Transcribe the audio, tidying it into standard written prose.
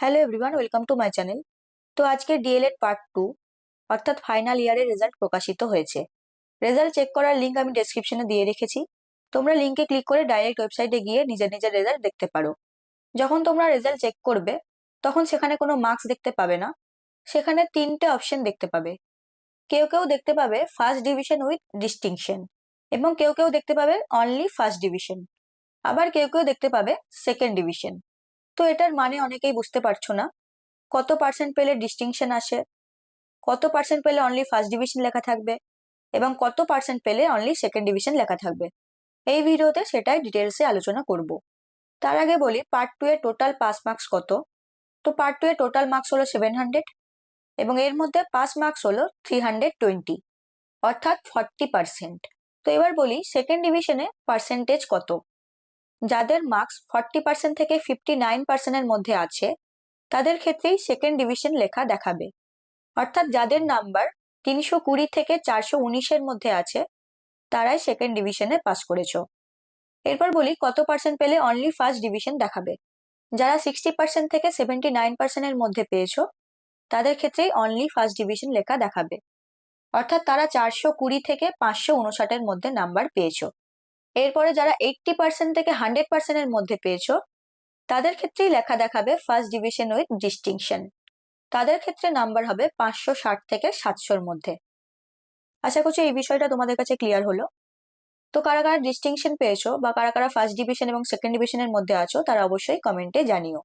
Hello everyone, welcome to my channel. তো আজকে D.El.Ed part 2 অর্থাৎ ফাইনাল ইয়ারের রেজাল্ট প্রকাশিত হয়েছে। রেজাল্ট চেক করার লিঙ্ক আমি ডেসক্রিপশনে দিয়ে রেখেছি। তোমরা লিঙ্কে ক্লিক করে ডাইরেক্ট ওয়েবসাইটে গিয়ে নিজের নিজের রেজাল্ট দেখতে পারো। যখন তোমরা রেজাল্ট চেক করবে তখন সেখানে কোনো মার্কস দেখতে পাবে না, সেখানে তিনটে অপশন দেখতে পাবে। কেউ কেউ দেখতে পাবে ফার্স্ট ডিভিশন উইথ ডিস্টিংশন, এবং কেউ কেউ দেখতে পাবে অনলি ফার্স্ট ডিভিশন, আবার কেউ কেউ দেখতে পাবে সেকেন্ড ডিভিশন। তো এটার মানে অনেকেই বুঝতে পারছো না। কত পার্সেন্ট পেলে ডিস্টিংশন আসে, কত পার্সেন্ট পেলে অনলি ফার্স্ট ডিভিশন লেখা থাকবে, এবং কত পার্সেন্ট পেলে অনলি সেকেন্ড ডিভিশন লেখা থাকবে। এই ভিডিওতে সেটাই ডিটেলসে আলোচনা করব। তার আগে বলি পার্ট 2 এর টোটাল পাস মার্কস কত। তো পার্ট 2 এর টোটাল মার্কস হলো 700, এবং এর মধ্যে পাস মার্কস হলো 320, অর্থাৎ 40%। তো এবার বলি সেকেন্ড ডিভিশনে পার্সেন্টেজ কত। যাদের মার্কস 40% থেকে 59%-এর মধ্যে আছে তাদের ক্ষেত্রেই সেকেন্ড ডিভিশন লেখা দেখাবে, অর্থাৎ যাদের নাম্বার 320 থেকে 419-এর মধ্যে আছে তারাই সেকেন্ড ডিভিশনে পাস করেছো। এরপর বলি কত পার্সেন্ট পেলে অনলি ফার্স্ট ডিভিশন দেখাবে। যারা 60% থেকে 79%-এর মধ্যে পেয়েছো তাদের ক্ষেত্রেই অনলি ফার্স্ট ডিভিশন লেখা দেখাবে, অর্থাৎ তারা 420 থেকে 559-এর মধ্যে নাম্বার পেয়েছো। এরপরে যারা 80% থেকে 100%-এর মধ্যে পেয়েছো তাদের ক্ষেত্রেই লেখা দেখাবে ফার্স্ট ডিভিশন উইথ ডিস্টিংশন। তাদের ক্ষেত্রে নাম্বার হবে 560 থেকে 700-এর মধ্যে। আশা করছি এই বিষয়টা তোমাদের কাছে ক্লিয়ার হলো। তো কারা কারা ডিস্টিংশন পেয়েছো বা কারা কারা ফার্স্ট ডিভিশন এবং সেকেন্ড ডিভিশনের মধ্যে আছো তারা অবশ্যই কমেন্টে জানিও।